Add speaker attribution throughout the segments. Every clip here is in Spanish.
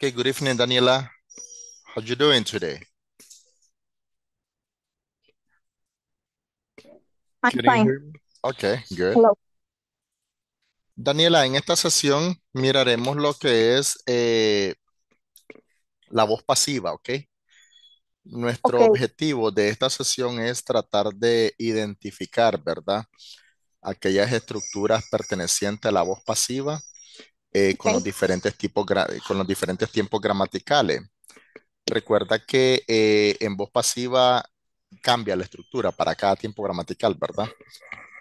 Speaker 1: Okay, good evening, Daniela. How you doing today?
Speaker 2: I'm
Speaker 1: Can you
Speaker 2: fine.
Speaker 1: hear me? Okay, good.
Speaker 2: Hello.
Speaker 1: Daniela, en esta sesión miraremos lo que es la voz pasiva, ¿ok? Nuestro
Speaker 2: Okay,
Speaker 1: objetivo de esta sesión es tratar de identificar, ¿verdad? Aquellas estructuras pertenecientes a la voz pasiva con
Speaker 2: okay,
Speaker 1: con los diferentes tiempos gramaticales. Recuerda que en voz pasiva cambia la estructura para cada tiempo gramatical, ¿verdad?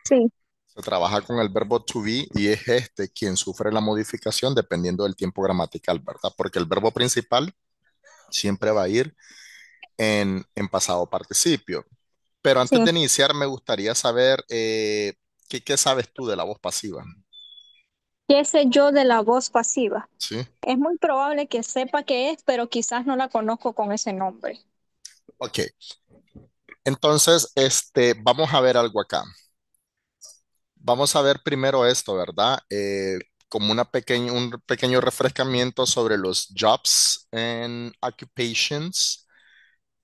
Speaker 2: sí,
Speaker 1: Se trabaja con el verbo to be y es este quien sufre la modificación dependiendo del tiempo gramatical, ¿verdad? Porque el verbo principal siempre va a ir en pasado participio. Pero antes
Speaker 2: sí.
Speaker 1: de iniciar, me gustaría saber qué sabes tú de la voz pasiva.
Speaker 2: ¿Qué sé yo de la voz pasiva?
Speaker 1: ¿Sí?
Speaker 2: Es muy probable que sepa qué es, pero quizás no la conozco con ese nombre.
Speaker 1: Ok. Entonces, vamos a ver algo acá. Vamos a ver primero esto, ¿verdad? Como un pequeño refrescamiento sobre los jobs and occupations.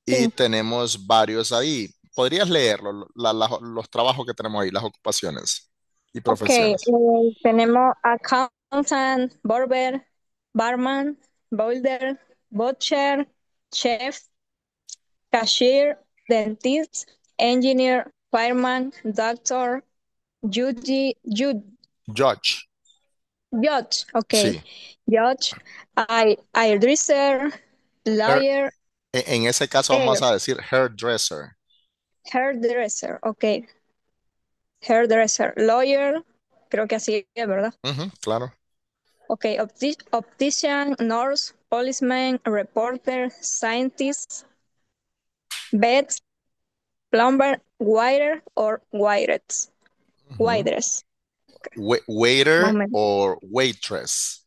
Speaker 1: Y
Speaker 2: Sí,
Speaker 1: tenemos varios ahí. ¿Podrías leerlo, los trabajos que tenemos ahí, las ocupaciones y
Speaker 2: ok.
Speaker 1: profesiones?
Speaker 2: Tenemos accountant, barber, barman, builder, butcher, chef, cashier, dentist, engineer, fireman, doctor,
Speaker 1: Judge,
Speaker 2: judge, ok.
Speaker 1: sí.
Speaker 2: Judge, hairdresser,
Speaker 1: Hair-
Speaker 2: lawyer,
Speaker 1: en ese caso vamos
Speaker 2: hair,
Speaker 1: a decir hairdresser.
Speaker 2: hairdresser, ok. Hairdresser, lawyer, creo que así es, ¿verdad?
Speaker 1: Ujú, claro.
Speaker 2: Ok, optician, nurse, policeman, reporter, scientist, vet, plumber, waiter or waiters.
Speaker 1: Ujú.
Speaker 2: Waiters, más o
Speaker 1: Waiter
Speaker 2: menos.
Speaker 1: o waitress.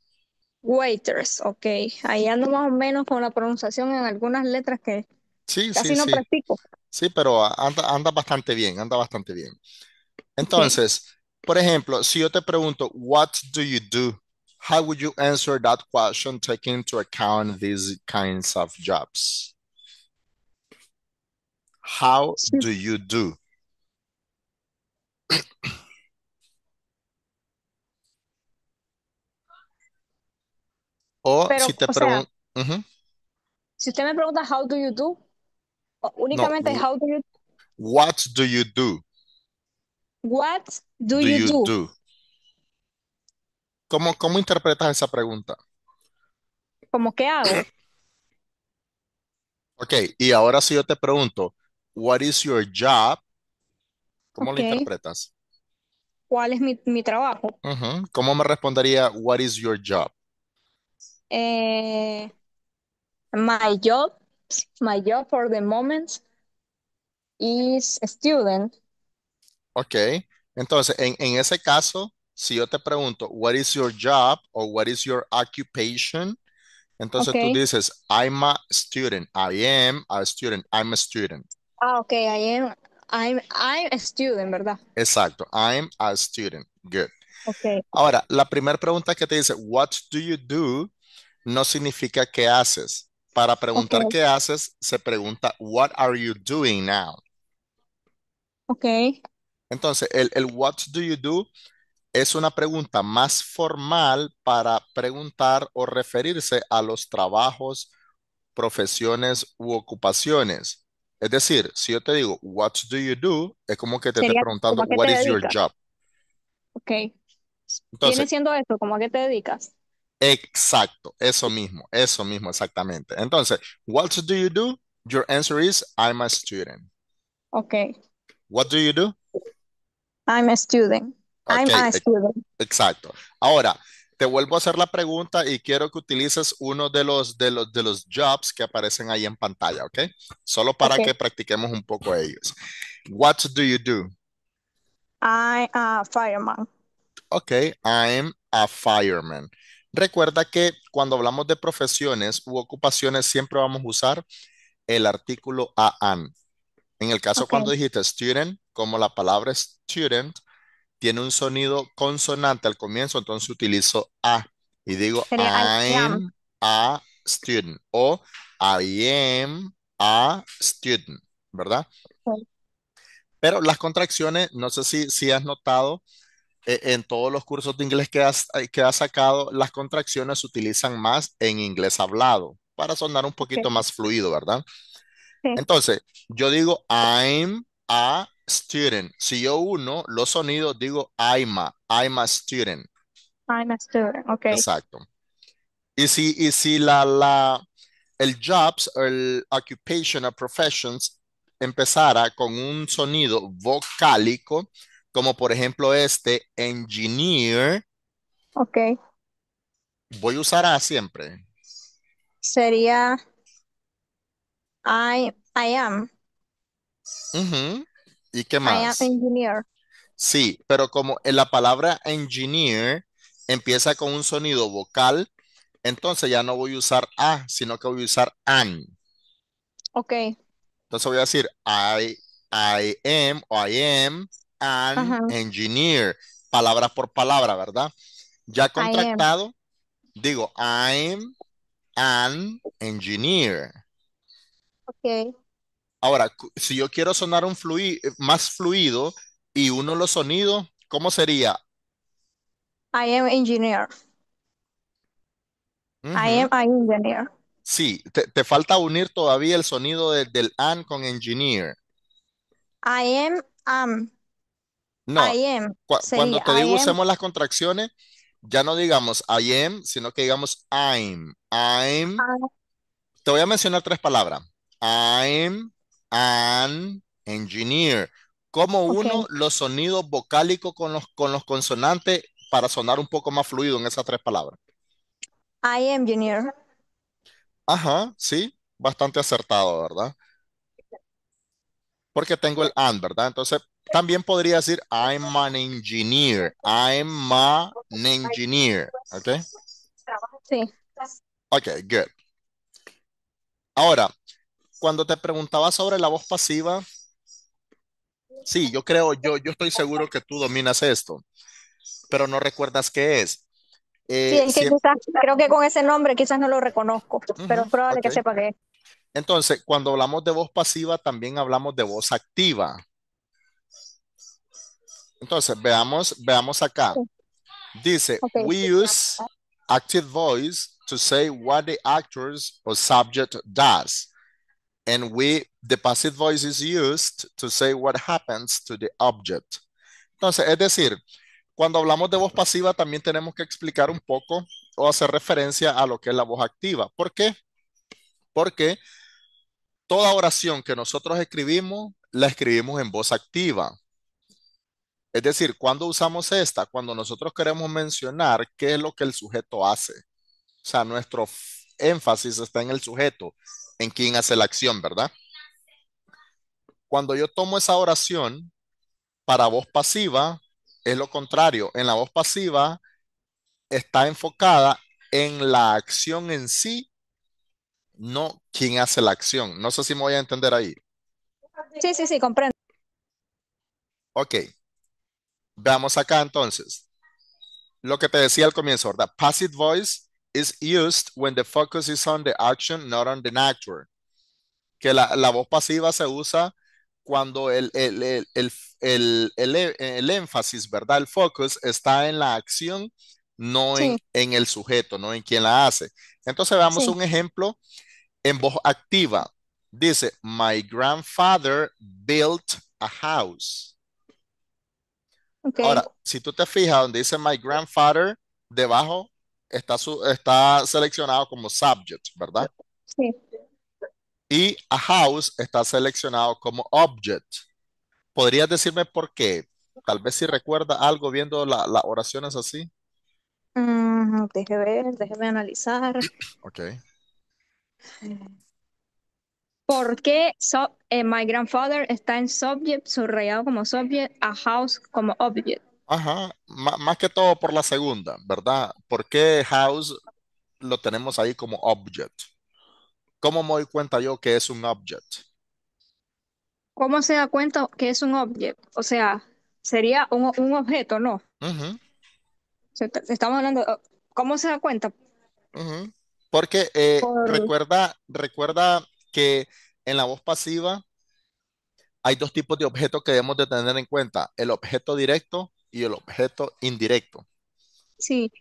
Speaker 2: Waiters, ok. Ahí ando más o menos con la pronunciación en algunas letras que
Speaker 1: Sí, sí,
Speaker 2: casi no
Speaker 1: sí.
Speaker 2: practico.
Speaker 1: Sí, pero anda bastante bien, anda bastante bien.
Speaker 2: Ok.
Speaker 1: Entonces, por ejemplo, si yo te pregunto, what do you do? How would you answer that question taking into account these kinds of jobs? How
Speaker 2: Sí,
Speaker 1: do you do? O si
Speaker 2: pero,
Speaker 1: te
Speaker 2: o sea,
Speaker 1: pregunto,
Speaker 2: si usted me pregunta how do you do,
Speaker 1: no,
Speaker 2: únicamente how do you,
Speaker 1: what do you do?
Speaker 2: what do
Speaker 1: Do
Speaker 2: you
Speaker 1: you
Speaker 2: do?
Speaker 1: do? ¿Cómo interpretas esa pregunta?
Speaker 2: ¿Cómo qué hago?
Speaker 1: Ok, y ahora si yo te pregunto, what is your job? ¿Cómo lo
Speaker 2: Ok.
Speaker 1: interpretas?
Speaker 2: ¿Cuál es mi trabajo?
Speaker 1: ¿Cómo me respondería, what is your job?
Speaker 2: Eh, my job, my job for the moment is student.
Speaker 1: Ok, entonces en ese caso, si yo te pregunto, what is your job o what is your occupation? Entonces tú
Speaker 2: Ok.
Speaker 1: dices, I'm a student, I am a student, I'm a student.
Speaker 2: Ah, ok, I'm a student, ¿verdad?
Speaker 1: Exacto, I'm a student. Good.
Speaker 2: Ok,
Speaker 1: Ahora, la primera pregunta que te dice, what do you do? No significa qué haces. Para
Speaker 2: ok,
Speaker 1: preguntar qué haces, se pregunta, what are you doing now?
Speaker 2: ok.
Speaker 1: Entonces, el what do you do es una pregunta más formal para preguntar o referirse a los trabajos, profesiones u ocupaciones. Es decir, si yo te digo, what do you do? Es como que te esté
Speaker 2: Sería
Speaker 1: preguntando,
Speaker 2: como a qué te
Speaker 1: what is your
Speaker 2: dedicas.
Speaker 1: job?
Speaker 2: Ok. Viene
Speaker 1: Entonces,
Speaker 2: siendo esto, como a qué te dedicas.
Speaker 1: exacto, eso mismo exactamente. Entonces, what do you do? Your answer is, I'm a student.
Speaker 2: Ok.
Speaker 1: What do you do?
Speaker 2: I'm a student.
Speaker 1: Ok,
Speaker 2: I'm a student.
Speaker 1: exacto. Ahora, te vuelvo a hacer la pregunta y quiero que utilices uno de los jobs que aparecen ahí en pantalla, ¿ok? Solo para
Speaker 2: Ok.
Speaker 1: que practiquemos un poco ellos. What do you do?
Speaker 2: I'm a fireman.
Speaker 1: Ok, I'm a fireman. Recuerda que cuando hablamos de profesiones u ocupaciones siempre vamos a usar el artículo an. En el caso
Speaker 2: Ok.
Speaker 1: cuando dijiste student, como la palabra student tiene un sonido consonante al comienzo, entonces utilizo a y digo
Speaker 2: Sería I am.
Speaker 1: I'm a student o I am a student, ¿verdad?
Speaker 2: Sí.
Speaker 1: Pero las contracciones, no sé si has notado, en todos los cursos de inglés que has sacado, las contracciones se utilizan más en inglés hablado para sonar un
Speaker 2: Ok.
Speaker 1: poquito más fluido, ¿verdad?
Speaker 2: Sí.
Speaker 1: Entonces, yo digo I'm a student. Si yo uno los sonidos, digo I'm a student.
Speaker 2: I'm a student. Ok.
Speaker 1: Exacto. Y si el jobs, el occupational professions empezara con un sonido vocálico, como por ejemplo este, engineer,
Speaker 2: Ok.
Speaker 1: voy a usar a siempre.
Speaker 2: Sería I am.
Speaker 1: Ujú. ¿Y qué
Speaker 2: I am
Speaker 1: más?
Speaker 2: engineer.
Speaker 1: Sí, pero como en la palabra engineer empieza con un sonido vocal, entonces ya no voy a usar a, sino que voy a usar an.
Speaker 2: Ok.
Speaker 1: Entonces voy a decir I am o I am an
Speaker 2: Ajá.
Speaker 1: engineer, palabra por palabra, ¿verdad? Ya
Speaker 2: I am.
Speaker 1: contractado, digo I'm an engineer.
Speaker 2: Ok.
Speaker 1: Ahora, si yo quiero sonar más fluido y uno los sonidos, ¿cómo sería?
Speaker 2: I am engineer. I am
Speaker 1: Ujú.
Speaker 2: an engineer.
Speaker 1: Sí, te falta unir todavía el sonido del an con engineer.
Speaker 2: I am.
Speaker 1: No,
Speaker 2: I am.
Speaker 1: cuando
Speaker 2: Sería
Speaker 1: te
Speaker 2: I
Speaker 1: digo
Speaker 2: am.
Speaker 1: usemos las contracciones, ya no digamos I am, sino que digamos I'm. I'm, te voy a mencionar tres palabras. I'm an engineer. Como
Speaker 2: Ok.
Speaker 1: uno los sonidos vocálicos con los consonantes para sonar un poco más fluido en esas tres palabras.
Speaker 2: I am engineer.
Speaker 1: Ajá, sí, bastante acertado, ¿verdad? Porque tengo el and, ¿verdad? Entonces, también podría decir I'm an engineer. I'm an engineer. ¿Ok?
Speaker 2: Sí.
Speaker 1: Ok, good. Ahora, cuando te preguntaba sobre la voz pasiva, sí, yo estoy seguro que tú dominas esto, pero no recuerdas qué es.
Speaker 2: Sí, es que quizás, creo que con ese nombre quizás no lo reconozco, pero
Speaker 1: Ujú,
Speaker 2: es probable
Speaker 1: ok.
Speaker 2: que sepa qué es.
Speaker 1: Entonces, cuando hablamos de voz pasiva, también hablamos de voz activa. Entonces, veamos acá.
Speaker 2: Sí.
Speaker 1: Dice,
Speaker 2: Ok.
Speaker 1: we use active voice to say what the actors or subject does. And the passive voice is used to say what happens to the object. Entonces, es decir, cuando hablamos de voz pasiva, también tenemos que explicar un poco o hacer referencia a lo que es la voz activa. ¿Por qué? Porque toda oración que nosotros escribimos, la escribimos en voz activa. Es decir, cuando usamos esta, cuando nosotros queremos mencionar qué es lo que el sujeto hace. O sea, nuestro énfasis está en el sujeto, en quien hace la acción, ¿verdad? Cuando yo tomo esa oración para voz pasiva, es lo contrario. En la voz pasiva está enfocada en la acción en sí, no quien hace la acción. No sé si me voy a entender ahí.
Speaker 2: Sí, sí, sí, comprendo.
Speaker 1: Ok, veamos acá entonces. Lo que te decía al comienzo, ¿verdad? Passive voice is used when the focus is on the action, not on the actor. Que la voz pasiva se usa cuando el énfasis, ¿verdad? El focus está en la acción, no en,
Speaker 2: Sí,
Speaker 1: en el sujeto, no en quien la hace. Entonces veamos
Speaker 2: sí,
Speaker 1: un ejemplo en voz activa. Dice, my grandfather built a house.
Speaker 2: ok,
Speaker 1: Ahora, si tú te fijas donde dice my grandfather, debajo está seleccionado como subject, ¿verdad?
Speaker 2: sí.
Speaker 1: Y a house está seleccionado como object. ¿Podrías decirme por qué? Tal vez si recuerda algo viendo las oraciones así.
Speaker 2: Déjeme ver, déjeme analizar.
Speaker 1: Ok.
Speaker 2: ¿Por qué my grandfather está en subject, subrayado como subject, a house como object?
Speaker 1: Ajá. Más que todo por la segunda, ¿verdad? ¿Por qué house lo tenemos ahí como object? ¿Cómo me doy cuenta yo que es un object?
Speaker 2: ¿Cómo se da cuenta que es un object? O sea, sería un objeto, ¿no?
Speaker 1: Ujú,
Speaker 2: Estamos hablando, ¿cómo se da cuenta?
Speaker 1: ujú. Porque
Speaker 2: Por,
Speaker 1: recuerda que en la voz pasiva hay dos tipos de objetos que debemos de tener en cuenta, el objeto directo y el objeto indirecto.
Speaker 2: sí.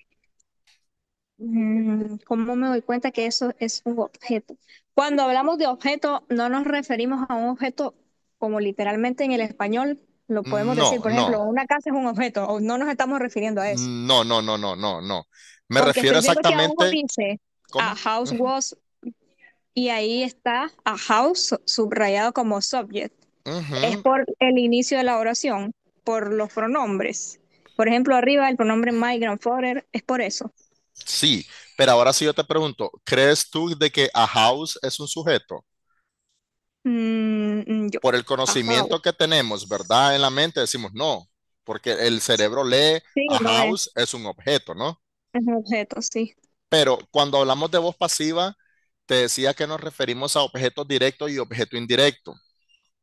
Speaker 2: ¿Cómo me doy cuenta que eso es un objeto? Cuando hablamos de objeto, no nos referimos a un objeto como literalmente en el español lo podemos decir.
Speaker 1: No,
Speaker 2: Por
Speaker 1: no,
Speaker 2: ejemplo, una casa es un objeto, o no nos estamos refiriendo a eso.
Speaker 1: no, no, no, no, no, no. Me
Speaker 2: Porque
Speaker 1: refiero
Speaker 2: estoy viendo que abajo
Speaker 1: exactamente,
Speaker 2: dice a
Speaker 1: ¿cómo?
Speaker 2: house
Speaker 1: Ujú,
Speaker 2: was y ahí está a house subrayado como subject. Es
Speaker 1: ujú.
Speaker 2: por el inicio de la oración, por los pronombres. Por ejemplo, arriba el pronombre my grandfather es por eso.
Speaker 1: Sí, pero ahora sí yo te pregunto, ¿crees tú de que a house es un sujeto?
Speaker 2: Yo,
Speaker 1: Por el
Speaker 2: a house.
Speaker 1: conocimiento que tenemos, ¿verdad? En la mente decimos no, porque el cerebro lee
Speaker 2: Sí,
Speaker 1: a
Speaker 2: lo es.
Speaker 1: house es un objeto, ¿no?
Speaker 2: Es un objeto, sí.
Speaker 1: Pero cuando hablamos de voz pasiva, te decía que nos referimos a objetos directos y objeto indirecto.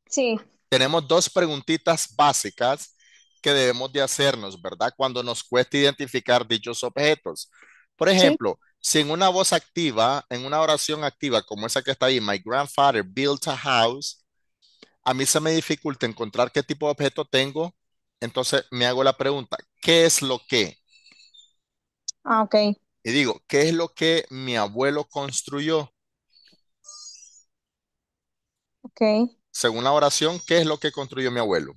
Speaker 2: Sí,
Speaker 1: Tenemos dos preguntitas básicas que debemos de hacernos, ¿verdad? Cuando nos cuesta identificar dichos objetos. Por
Speaker 2: sí.
Speaker 1: ejemplo, si en una voz activa, en una oración activa como esa que está ahí, My grandfather built a house, a mí se me dificulta encontrar qué tipo de objeto tengo, entonces me hago la pregunta, ¿qué es lo que?
Speaker 2: Ah, ok,
Speaker 1: Y digo, ¿qué es lo que mi abuelo construyó?
Speaker 2: ok.
Speaker 1: Según la oración, ¿qué es lo que construyó mi abuelo?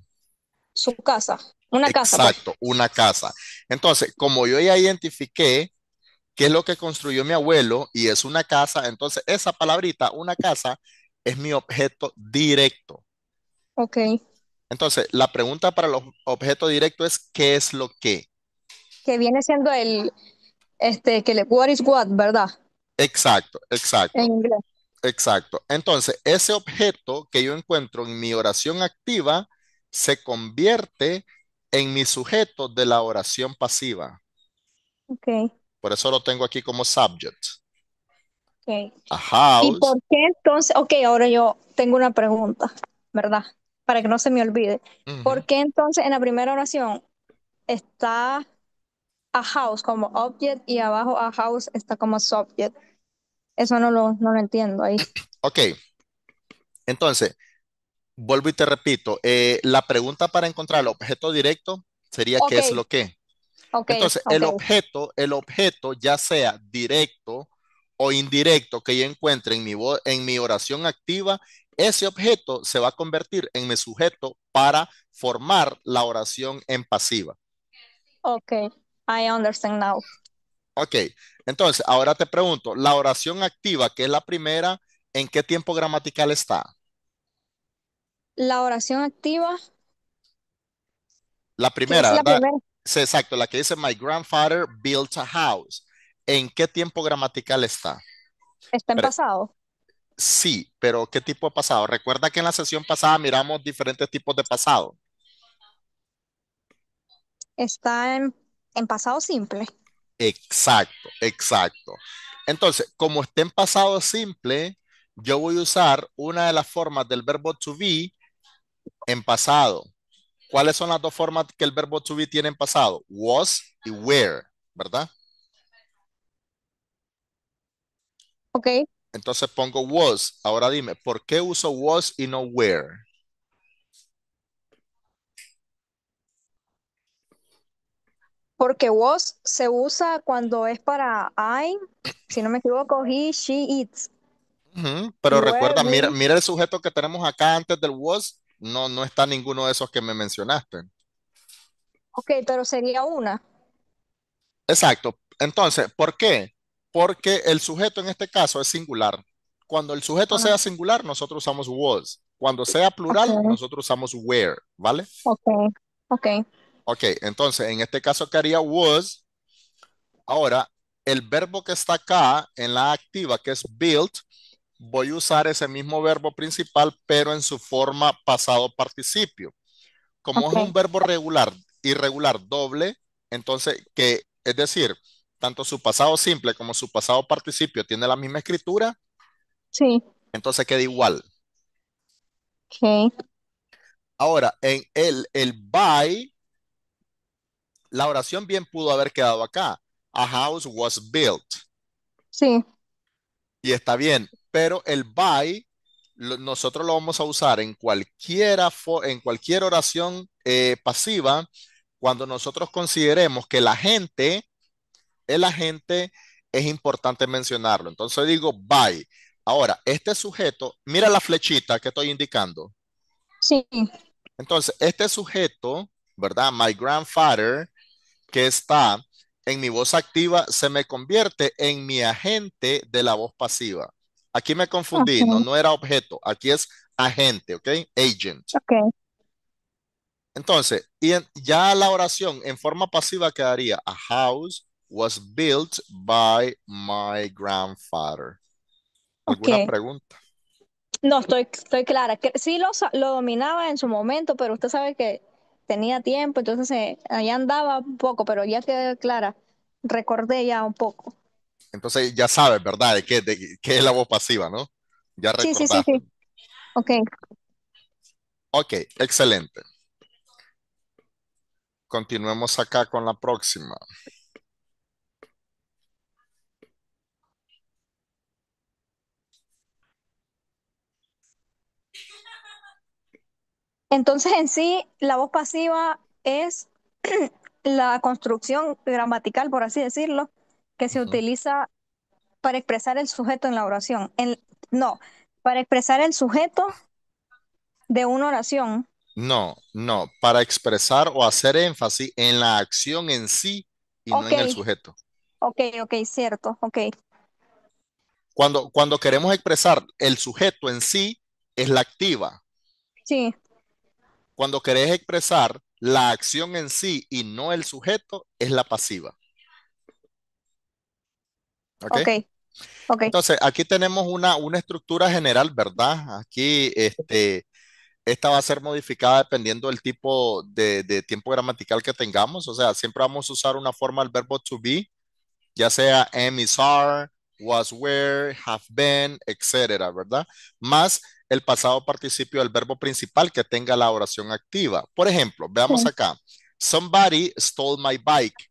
Speaker 2: Su casa. Una casa, pues.
Speaker 1: Exacto, una casa. Entonces, como yo ya identifiqué qué es lo que construyó mi abuelo y es una casa, entonces esa palabrita, una casa, es mi objeto directo.
Speaker 2: Ok.
Speaker 1: Entonces, la pregunta para los objetos directos es ¿qué es lo que?
Speaker 2: Que viene siendo what is what, ¿verdad?
Speaker 1: Exacto,
Speaker 2: En
Speaker 1: exacto,
Speaker 2: inglés.
Speaker 1: exacto. Entonces, ese objeto que yo encuentro en mi oración activa se convierte en mi sujeto de la oración pasiva.
Speaker 2: Ok,
Speaker 1: Por eso lo tengo aquí como subject.
Speaker 2: ok.
Speaker 1: A
Speaker 2: ¿Y
Speaker 1: house.
Speaker 2: por qué entonces? Ok, ahora yo tengo una pregunta, ¿verdad? Para que no se me olvide.
Speaker 1: Ujú.
Speaker 2: ¿Por qué entonces en la primera oración está a house como object y abajo a house está como subject? Eso no lo entiendo ahí.
Speaker 1: Ok, entonces, vuelvo y te repito, la pregunta para encontrar el objeto directo sería ¿qué
Speaker 2: Ok,
Speaker 1: es lo que?
Speaker 2: ok,
Speaker 1: Entonces,
Speaker 2: ok,
Speaker 1: el objeto, ya sea directo o indirecto que yo encuentre en mi oración activa, ese objeto se va a convertir en mi sujeto para formar la oración en pasiva.
Speaker 2: ok. I understand now.
Speaker 1: Ok, entonces, ahora te pregunto, la oración activa, que es la primera, ¿en qué tiempo gramatical está?
Speaker 2: La oración activa,
Speaker 1: La
Speaker 2: que
Speaker 1: primera,
Speaker 2: es la
Speaker 1: ¿verdad?
Speaker 2: primera,
Speaker 1: Sí, exacto, la que dice My grandfather built a house. ¿En qué tiempo gramatical está?
Speaker 2: está en
Speaker 1: Pero-
Speaker 2: pasado.
Speaker 1: sí, pero ¿qué tipo de pasado? Recuerda que en la sesión pasada miramos diferentes tipos de pasado.
Speaker 2: Está en pasado simple.
Speaker 1: Exacto, exacto. Entonces, como está en pasado simple, yo voy a usar una de las formas del verbo to be en pasado. ¿Cuáles son las dos formas que el verbo to be tiene en pasado? Was y were, ¿verdad?
Speaker 2: Ok,
Speaker 1: Entonces pongo was. Ahora dime, ¿por qué uso was y no were?
Speaker 2: porque was se usa cuando es para I, si no me equivoco, he, she, it.
Speaker 1: Ujú. Pero
Speaker 2: Y where,
Speaker 1: recuerda, mira,
Speaker 2: we.
Speaker 1: mira el sujeto que tenemos acá antes del was. No, no está ninguno de esos que me mencionaste.
Speaker 2: Ok, pero sería una.
Speaker 1: Exacto. Entonces, ¿por qué? Porque el sujeto en este caso es singular. Cuando el sujeto
Speaker 2: Ah,
Speaker 1: sea singular, nosotros usamos was. Cuando sea plural,
Speaker 2: ok,
Speaker 1: nosotros usamos were, ¿vale?
Speaker 2: ok, ok.
Speaker 1: Ok, entonces en este caso, ¿qué haría was? Ahora, el verbo que está acá en la activa, que es built, voy a usar ese mismo verbo principal, pero en su forma pasado participio. Como es un
Speaker 2: Ok,
Speaker 1: verbo regular, irregular, doble, entonces, es decir, tanto su pasado simple como su pasado participio tiene la misma escritura,
Speaker 2: sí,
Speaker 1: entonces queda igual.
Speaker 2: ok,
Speaker 1: Ahora, en el by, la oración bien pudo haber quedado acá. A house was built.
Speaker 2: sí,
Speaker 1: y está bien, pero el by nosotros lo vamos a usar en en cualquier oración pasiva cuando nosotros consideremos que el agente es importante mencionarlo. Entonces digo by. Ahora, este sujeto, mira la flechita que estoy indicando.
Speaker 2: Sí,
Speaker 1: Entonces, este sujeto, ¿verdad? My grandfather, que está en mi voz activa, se me convierte en mi agente de la voz pasiva. Aquí me confundí, no,
Speaker 2: ok,
Speaker 1: no era objeto, aquí es agente, ¿ok? Agent.
Speaker 2: ok,
Speaker 1: Entonces, ya la oración en forma pasiva quedaría, a house was built by my grandfather. ¿Alguna
Speaker 2: ok.
Speaker 1: pregunta?
Speaker 2: No, estoy clara. Que sí lo dominaba en su momento, pero usted sabe que tenía tiempo, entonces allá andaba un poco, pero ya quedé clara. Recordé ya un poco.
Speaker 1: Entonces ya sabes, ¿verdad? De qué es la voz pasiva, ¿no? Ya
Speaker 2: Sí, sí, sí,
Speaker 1: recordaste.
Speaker 2: sí. Ok.
Speaker 1: Ok, excelente. Continuemos acá con la próxima.
Speaker 2: Entonces, en sí, la voz pasiva es la construcción gramatical, por así decirlo, que se
Speaker 1: Ujú.
Speaker 2: utiliza para expresar el sujeto en la oración. No, para expresar el sujeto de una oración.
Speaker 1: No, no, para expresar o hacer énfasis en la acción en sí y no
Speaker 2: Ok,
Speaker 1: en el sujeto.
Speaker 2: ok, cierto, ok.
Speaker 1: Cuando queremos expresar el sujeto en sí, es la activa.
Speaker 2: Sí,
Speaker 1: Cuando querés expresar la acción en sí y no el sujeto, es la pasiva. ¿Ok?
Speaker 2: ok, ok.
Speaker 1: Entonces, aquí tenemos una estructura general, ¿verdad? Aquí, esta va a ser modificada dependiendo del tipo de tiempo gramatical que tengamos. O sea, siempre vamos a usar una forma del verbo to be, ya sea am, is, are, was, were, have been, etcétera, ¿verdad? Más el pasado participio del verbo principal que tenga la oración activa. Por ejemplo, veamos
Speaker 2: Sí,
Speaker 1: acá. Somebody stole my bike.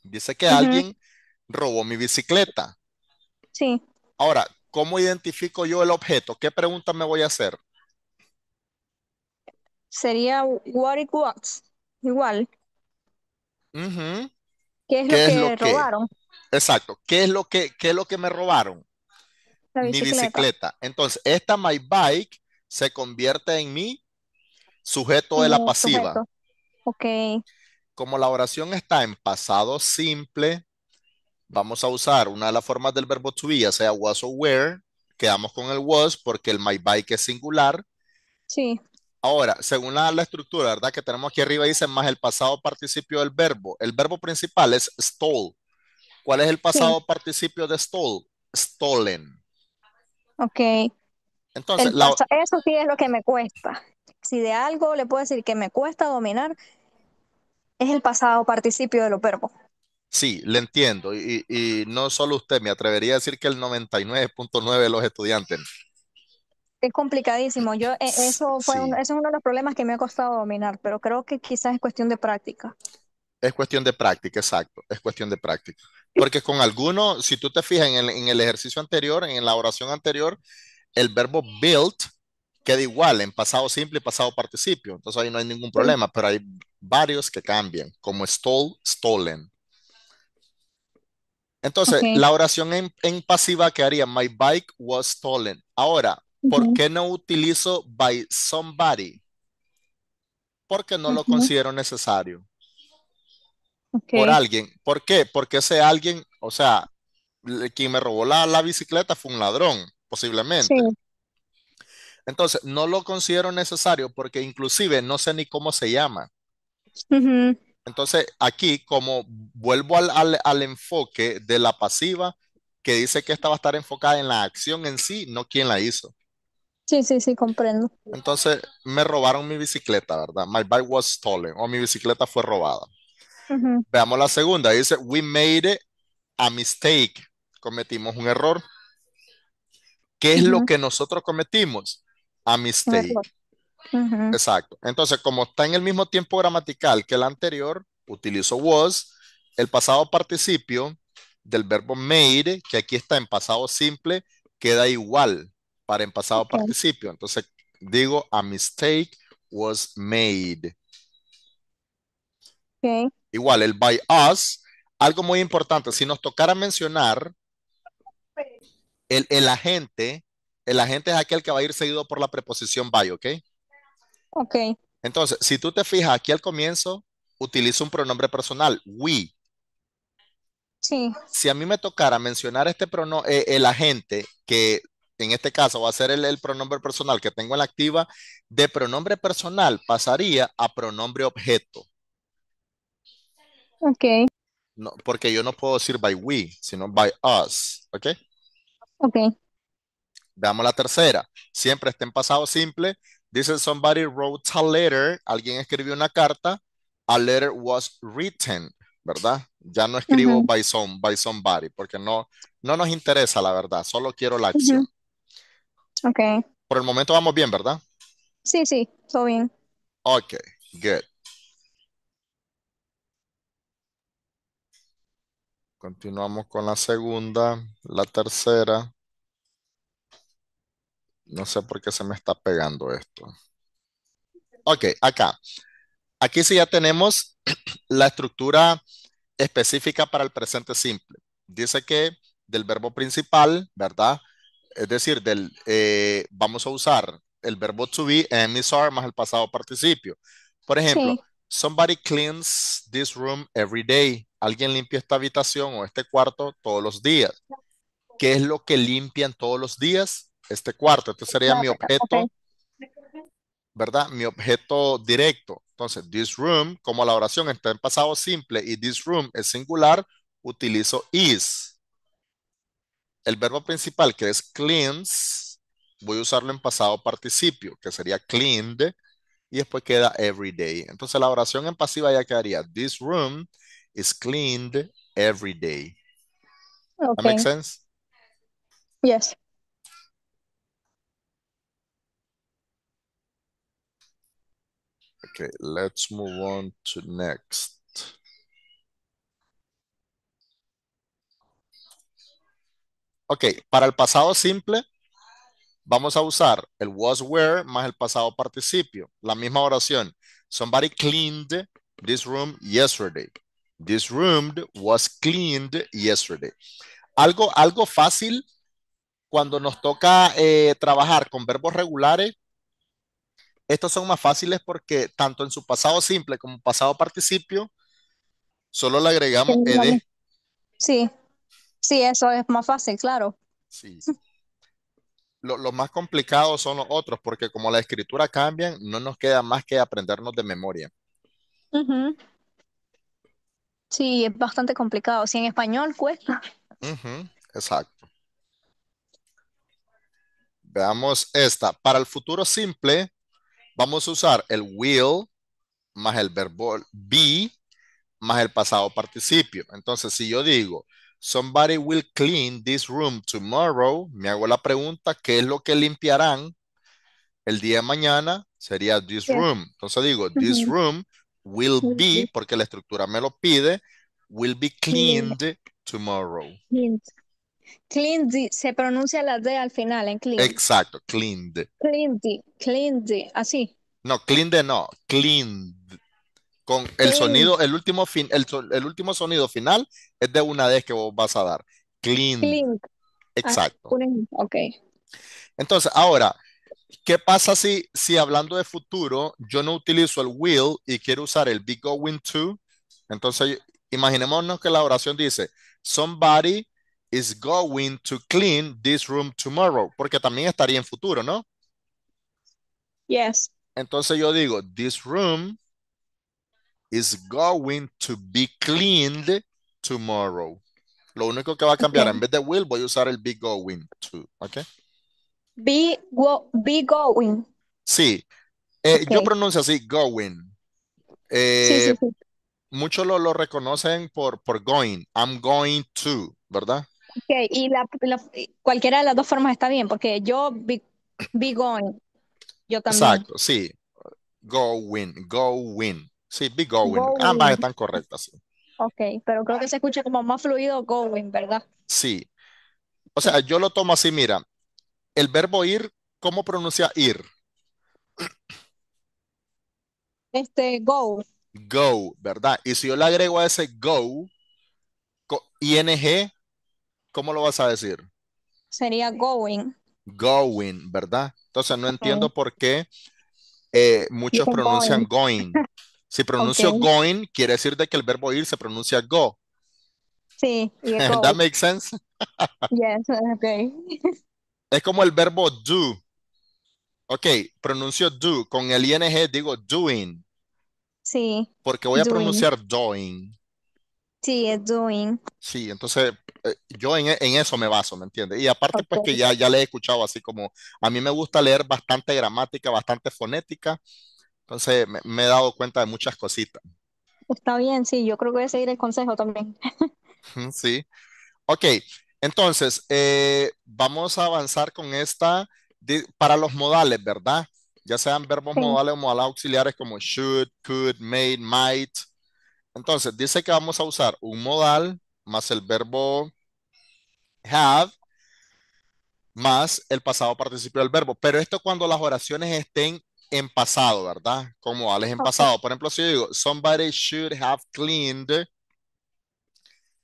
Speaker 1: Dice que
Speaker 2: ujú,
Speaker 1: alguien robó mi bicicleta.
Speaker 2: sí.
Speaker 1: Ahora, ¿cómo identifico yo el objeto? ¿Qué pregunta me voy a hacer?
Speaker 2: Sería what it was. Igual.
Speaker 1: Ujú.
Speaker 2: ¿Qué es lo
Speaker 1: ¿Qué es lo
Speaker 2: que
Speaker 1: que?
Speaker 2: robaron?
Speaker 1: Exacto. ¿Qué es lo que me robaron?
Speaker 2: La
Speaker 1: Mi
Speaker 2: bicicleta.
Speaker 1: bicicleta. Entonces, esta my bike se convierte en mi sujeto de
Speaker 2: En
Speaker 1: la
Speaker 2: el
Speaker 1: pasiva.
Speaker 2: sujeto. Ok,
Speaker 1: Como la oración está en pasado simple, vamos a usar una de las formas del verbo to be, ya sea was o were. Quedamos con el was porque el my bike es singular.
Speaker 2: sí,
Speaker 1: Ahora, según la estructura, ¿verdad? Que tenemos aquí arriba, dice más el pasado participio del verbo. El verbo principal es stole. ¿Cuál es el
Speaker 2: sí.
Speaker 1: pasado participio de stole? Stolen.
Speaker 2: Ok.
Speaker 1: Entonces,
Speaker 2: Eso sí es lo que me cuesta. Si de algo le puedo decir que me cuesta dominar, es el pasado participio de los verbos.
Speaker 1: sí, le entiendo. Y no solo usted, me atrevería a decir que el 99.9 de los estudiantes.
Speaker 2: Es complicadísimo. Eso es uno de los problemas que me ha costado dominar, pero creo que quizás es cuestión de práctica.
Speaker 1: Es cuestión de práctica, exacto. Es cuestión de práctica. Porque con alguno, si tú te fijas en el ejercicio anterior, en la oración anterior, el verbo built queda igual en pasado simple y pasado participio. Entonces ahí no hay ningún
Speaker 2: Sí.
Speaker 1: problema, pero hay varios que cambian, como stole, stolen. Entonces,
Speaker 2: Ok.
Speaker 1: la oración en pasiva quedaría, my bike was stolen. Ahora, ¿por
Speaker 2: Ujú,
Speaker 1: qué no utilizo by somebody? Porque no lo
Speaker 2: ujú,
Speaker 1: considero necesario. Por
Speaker 2: ok.
Speaker 1: alguien. ¿Por qué? Porque ese alguien, o sea, quien me robó la bicicleta fue un ladrón,
Speaker 2: Sí.
Speaker 1: posiblemente. Entonces, no lo considero necesario porque inclusive no sé ni cómo se llama.
Speaker 2: Ujú,
Speaker 1: Entonces, aquí, como vuelvo al enfoque de la pasiva, que dice que esta va a estar enfocada en la acción en sí, no quién la hizo.
Speaker 2: sí, sí, sí, comprendo.
Speaker 1: Entonces, me robaron mi bicicleta, ¿verdad? My bike was stolen, o mi bicicleta fue robada.
Speaker 2: Ujú,
Speaker 1: Veamos la segunda. Dice, we made a mistake. Cometimos un error. ¿Qué es lo
Speaker 2: ujú,
Speaker 1: que nosotros cometimos? A
Speaker 2: un
Speaker 1: mistake.
Speaker 2: error. Ujú,
Speaker 1: Exacto. Entonces, como está en el mismo tiempo gramatical que el anterior, utilizo was, el pasado participio del verbo made, que aquí está en pasado simple, queda igual para en pasado
Speaker 2: Okay.
Speaker 1: participio. Entonces digo, a mistake was made.
Speaker 2: Okay.
Speaker 1: Igual, el by us, algo muy importante, si nos tocara mencionar el, el agente es aquel que va a ir seguido por la preposición by, ¿ok?
Speaker 2: Okay.
Speaker 1: Entonces, si tú te fijas aquí al comienzo, utilizo un pronombre personal, we.
Speaker 2: Sí.
Speaker 1: Si a mí me tocara mencionar el agente, que en este caso va a ser el pronombre personal que tengo en la activa, de pronombre personal pasaría a pronombre objeto.
Speaker 2: Okay.
Speaker 1: No, porque yo no puedo decir by we, sino by us, ¿ok?
Speaker 2: Okay.
Speaker 1: Veamos la tercera. Siempre está en pasado simple. Dice somebody wrote a letter. Alguien escribió una carta. A letter was written, ¿verdad? Ya no escribo
Speaker 2: Ujú,
Speaker 1: by somebody, porque no nos interesa la verdad. Solo quiero la acción.
Speaker 2: ujú. Okay.
Speaker 1: Por el momento vamos bien, ¿verdad?
Speaker 2: Sí, sí, todo bien.
Speaker 1: Ok, good. Continuamos con la segunda, la tercera. No sé por qué se me está pegando esto. Ok, acá. Aquí sí ya tenemos la estructura específica para el presente simple. Dice que del verbo principal, ¿verdad? Es decir, vamos a usar el verbo to be, MSR más el pasado participio. Por ejemplo,
Speaker 2: Sí.
Speaker 1: somebody cleans this room every day. Alguien limpia esta habitación o este cuarto todos los días. ¿Qué es lo que limpian todos los días? Este cuarto. Este sería mi
Speaker 2: Okay.
Speaker 1: objeto, ¿verdad? Mi objeto directo. Entonces, this room, como la oración está en pasado simple y this room es singular, utilizo is. El verbo principal que es cleans, voy a usarlo en pasado participio, que sería cleaned, y después queda every day. Entonces, la oración en pasiva ya quedaría, this room is cleaned every day. That makes
Speaker 2: Okay.
Speaker 1: sense?
Speaker 2: Yes.
Speaker 1: Okay, let's move on to next. Ok, para el pasado simple, vamos a usar el was were más el pasado participio. La misma oración. Somebody cleaned this room yesterday. This room was cleaned yesterday. Algo fácil cuando nos toca trabajar con verbos regulares. Estos son más fáciles porque tanto en su pasado simple como pasado participio, solo le agregamos
Speaker 2: Tiene
Speaker 1: ed.
Speaker 2: Sí, sí, eso es más fácil, claro.
Speaker 1: Sí. Lo más complicado son los otros porque como la escritura cambian, no nos queda más que aprendernos de memoria.
Speaker 2: Ujú. Sí, es bastante complicado. Si en español cuesta.
Speaker 1: Ujú, exacto. Veamos esta. Para el futuro simple, vamos a usar el will más el verbo be más el pasado participio. Entonces, si yo digo, somebody will clean this room tomorrow, me hago la pregunta, ¿qué es lo que limpiarán el día de mañana? Sería this
Speaker 2: Yes.
Speaker 1: room. Entonces digo, this
Speaker 2: Ujú.
Speaker 1: room will be,
Speaker 2: Ujú.
Speaker 1: porque la estructura me lo pide, will be
Speaker 2: Clean.
Speaker 1: cleaned tomorrow.
Speaker 2: Clean. Se pronuncia la D al final en clean.
Speaker 1: Exacto, cleaned.
Speaker 2: Clean, así.
Speaker 1: No, cleaned no, cleaned. Con el
Speaker 2: Clean,
Speaker 1: sonido, el último sonido final es de una D que vos vas a dar. Cleaned.
Speaker 2: clean. Ah,
Speaker 1: Exacto.
Speaker 2: ok.
Speaker 1: Entonces, ahora, ¿qué pasa si hablando de futuro yo no utilizo el will y quiero usar el be going to? Entonces, imaginémonos que la oración dice, somebody is going to clean this room tomorrow, porque también estaría en futuro, ¿no?
Speaker 2: Yes.
Speaker 1: Entonces yo digo, this room is going to be cleaned tomorrow. Lo único que va a cambiar, en
Speaker 2: Okay.
Speaker 1: vez de will, voy a usar el be going to, ¿ok?
Speaker 2: Be going.
Speaker 1: Sí, yo
Speaker 2: Okay.
Speaker 1: pronuncio así, going.
Speaker 2: Sí,
Speaker 1: Eh,
Speaker 2: sí, sí.
Speaker 1: muchos lo reconocen por going. I'm going to, ¿verdad?
Speaker 2: Okay. Y cualquiera de las dos formas está bien, porque be going, yo también.
Speaker 1: Exacto, sí. Going, going. Sí, be going. Ambas
Speaker 2: Going.
Speaker 1: están correctas. Sí.
Speaker 2: Ok, pero creo que se escucha como más fluido going, ¿verdad?
Speaker 1: Sí. O sea,
Speaker 2: Sí.
Speaker 1: yo lo tomo así, mira, el verbo ir, ¿cómo pronuncia ir?
Speaker 2: Go
Speaker 1: Go, ¿verdad? Y si yo le agrego a ese go, ing, ¿cómo lo vas a decir?
Speaker 2: sería going.
Speaker 1: Going, ¿verdad? Entonces no entiendo
Speaker 2: Okay.
Speaker 1: por qué muchos
Speaker 2: Dicen
Speaker 1: pronuncian
Speaker 2: going.
Speaker 1: going. Si pronuncio
Speaker 2: Ok.
Speaker 1: going, quiere decir de que el verbo ir se pronuncia go.
Speaker 2: Sí, y es
Speaker 1: That
Speaker 2: go.
Speaker 1: makes sense.
Speaker 2: Yes, okay.
Speaker 1: Es como el verbo do. Ok, pronuncio do. Con el ing digo doing,
Speaker 2: Sí,
Speaker 1: porque voy a
Speaker 2: doing.
Speaker 1: pronunciar doing.
Speaker 2: Sí, es doing.
Speaker 1: Sí, entonces yo en eso me baso, ¿me entiendes? Y aparte, pues que
Speaker 2: Okay.
Speaker 1: ya le he escuchado así como a mí me gusta leer bastante gramática, bastante fonética, entonces me he dado cuenta de muchas cositas.
Speaker 2: Está bien, sí, yo creo que voy a seguir el consejo también.
Speaker 1: Sí. Ok, entonces vamos a avanzar con esta para los modales, ¿verdad? Ya sean verbos
Speaker 2: Sí,
Speaker 1: modales o modales auxiliares como should, could, may, might. Entonces, dice que vamos a usar un modal más el verbo have más el pasado participio del verbo. Pero esto cuando las oraciones estén en pasado, ¿verdad? Con modales en
Speaker 2: okay,
Speaker 1: pasado. Por ejemplo, si yo digo, somebody should have cleaned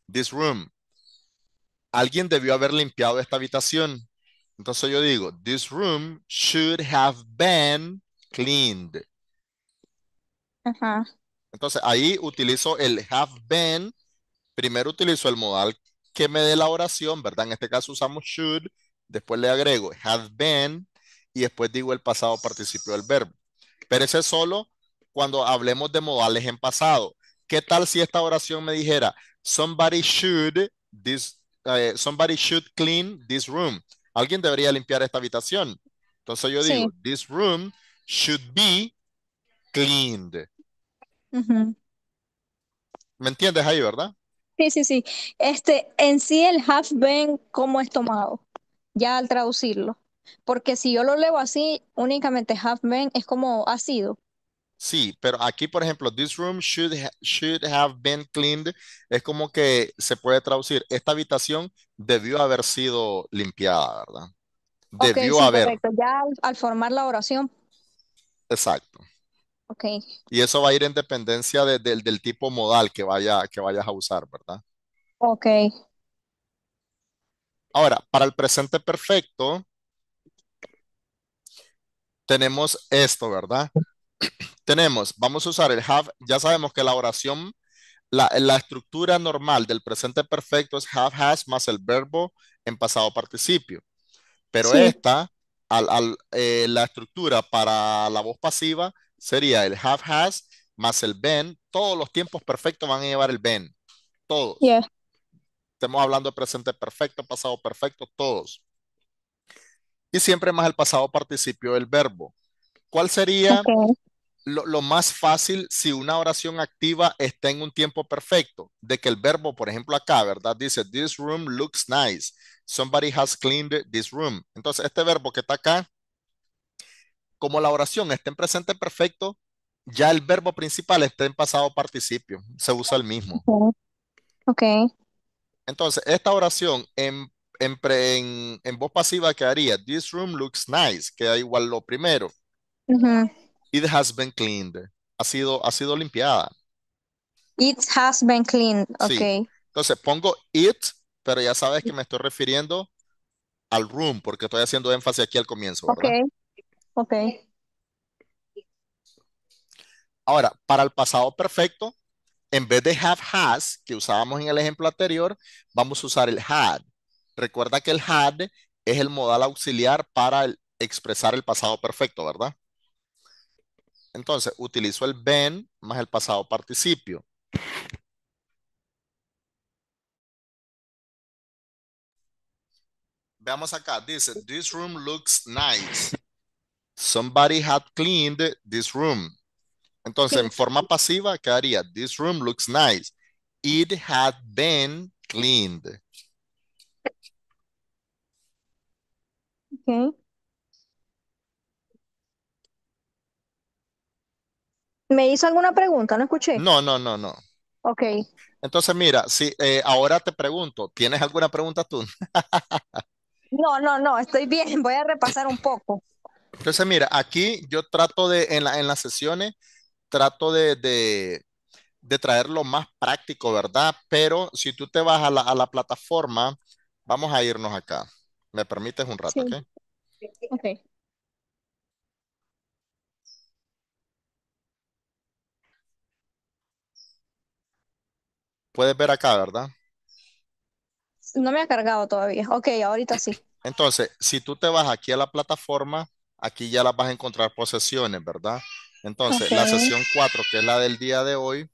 Speaker 1: this room. Alguien debió haber limpiado esta habitación. Entonces yo digo, this room should have been cleaned.
Speaker 2: ajá,
Speaker 1: Entonces ahí utilizo el have been. Primero utilizo el modal que me dé la oración, ¿verdad? En este caso usamos should, después le agrego have been y después digo el pasado participio del verbo. Pero ese es solo cuando hablemos de modales en pasado. ¿Qué tal si esta oración me dijera somebody should clean this room? Alguien debería limpiar esta habitación. Entonces yo digo,
Speaker 2: sí,
Speaker 1: this room should be cleaned.
Speaker 2: ujú.
Speaker 1: ¿Me entiendes ahí, verdad?
Speaker 2: Sí, sí, sí. En sí el have been, ¿cómo es tomado? Ya al traducirlo. Porque si yo lo leo así, únicamente have been es como ha sido.
Speaker 1: Sí, pero aquí, por ejemplo, this room should have been cleaned. Es como que se puede traducir, esta habitación debió haber sido limpiada, ¿verdad?
Speaker 2: Ok,
Speaker 1: Debió
Speaker 2: sí,
Speaker 1: haber,
Speaker 2: correcto. Ya al formar la oración,
Speaker 1: exacto.
Speaker 2: ok,
Speaker 1: Y eso va a ir en dependencia del tipo modal que vayas a usar, ¿verdad?
Speaker 2: ok,
Speaker 1: Ahora, para el presente perfecto, tenemos esto, ¿verdad? Vamos a usar el have, ya sabemos que la oración, la estructura normal del presente perfecto es have, has más el verbo en pasado participio. Pero
Speaker 2: sí,
Speaker 1: esta, la estructura para la voz pasiva sería el have, has más el been. Todos los tiempos perfectos van a llevar el been, todos.
Speaker 2: yeah,
Speaker 1: Estamos hablando de presente perfecto, pasado perfecto, todos. Y siempre más el pasado participio del verbo. ¿Cuál sería
Speaker 2: ok,
Speaker 1: lo más fácil si una oración activa está en un tiempo perfecto? De que el verbo, por ejemplo, acá, ¿verdad? Dice, this room looks nice. Somebody has cleaned this room. Entonces, este verbo que está acá, como la oración está en presente perfecto, ya el verbo principal está en pasado participio. Se usa el mismo.
Speaker 2: ok, ok,
Speaker 1: Entonces, esta oración en voz pasiva quedaría, this room looks nice. Queda igual lo primero.
Speaker 2: ujú.
Speaker 1: It has been cleaned. Ha sido limpiada.
Speaker 2: It has been cleaned,
Speaker 1: Sí.
Speaker 2: ok,
Speaker 1: Entonces pongo it, pero ya sabes que me estoy refiriendo al room, porque estoy haciendo énfasis aquí al comienzo,
Speaker 2: ok,
Speaker 1: ¿verdad?
Speaker 2: ok,
Speaker 1: Ahora, para el pasado perfecto, en vez de have has, que usábamos en el ejemplo anterior, vamos a usar el had. Recuerda que el had es el modal auxiliar para expresar el pasado perfecto, ¿verdad? Entonces, utilizo el been más el pasado participio. Veamos acá, dice, this room looks nice. Somebody had cleaned this room. Entonces, en
Speaker 2: sí,
Speaker 1: forma pasiva quedaría, this room looks nice. It had been cleaned.
Speaker 2: ok. ¿Me hizo alguna pregunta? No escuché.
Speaker 1: No, no, no, no.
Speaker 2: Ok,
Speaker 1: Entonces, mira, si ahora te pregunto, ¿tienes alguna pregunta tú?
Speaker 2: No, no, no, estoy bien, voy a repasar un poco.
Speaker 1: Entonces, mira, aquí yo trato en las sesiones, trato de traer lo más práctico, ¿verdad? Pero si tú te vas a la plataforma, vamos a irnos acá. ¿Me permites un rato, ok?
Speaker 2: Sí, ok.
Speaker 1: Puedes ver acá, ¿verdad?
Speaker 2: No me ha cargado todavía. Ok, ahorita sí.
Speaker 1: Entonces, si tú te vas aquí a la plataforma, aquí ya las vas a encontrar por sesiones, ¿verdad? Entonces,
Speaker 2: Ok,
Speaker 1: la sesión 4, que es la del día de hoy,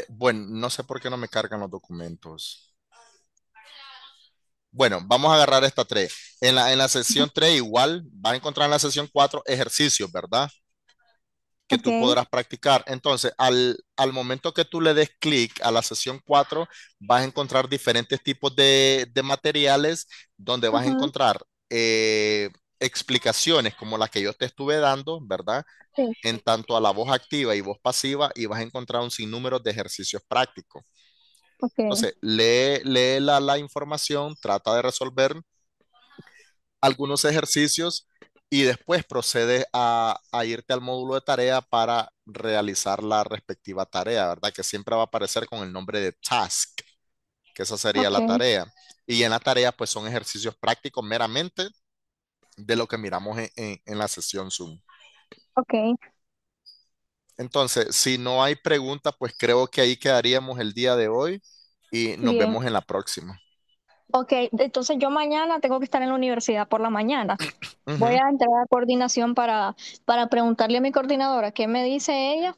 Speaker 1: bueno, no sé por qué no me cargan los documentos. Bueno, vamos a agarrar esta 3. En la sesión 3 igual vas a encontrar en la sesión 4 ejercicios, ¿verdad? Que
Speaker 2: ok,
Speaker 1: tú podrás practicar. Entonces, al momento que tú le des clic a la sesión 4, vas a encontrar diferentes tipos de materiales donde vas a
Speaker 2: ujú,
Speaker 1: encontrar explicaciones como las que yo te estuve dando, ¿verdad?
Speaker 2: sí,
Speaker 1: En tanto a la voz activa y voz pasiva, y vas a encontrar un sinnúmero de ejercicios prácticos.
Speaker 2: ok,
Speaker 1: Entonces, lee la información, trata de resolver algunos ejercicios y después procedes a irte al módulo de tarea para realizar la respectiva tarea, ¿verdad? Que siempre va a aparecer con el nombre de task, que esa sería
Speaker 2: ok,
Speaker 1: la tarea. Y en la tarea, pues son ejercicios prácticos meramente de lo que miramos en la sesión Zoom.
Speaker 2: ok,
Speaker 1: Entonces, si no hay preguntas, pues creo que ahí quedaríamos el día de hoy y nos
Speaker 2: bien.
Speaker 1: vemos en la próxima.
Speaker 2: Ok, entonces yo mañana tengo que estar en la universidad por la mañana. Voy
Speaker 1: Ujú.
Speaker 2: a entrar a coordinación para preguntarle a mi coordinadora qué me dice ella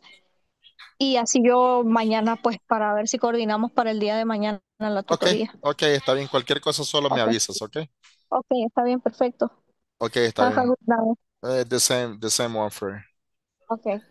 Speaker 2: y así yo mañana pues para ver si coordinamos para el día de mañana la
Speaker 1: Ok,
Speaker 2: tutoría.
Speaker 1: ok, está bien. Cualquier cosa solo me
Speaker 2: Ok,
Speaker 1: avisas, ok.
Speaker 2: ok, está bien, perfecto.
Speaker 1: Ok, está
Speaker 2: Have a
Speaker 1: bien.
Speaker 2: good night.
Speaker 1: The same one for.
Speaker 2: Ok.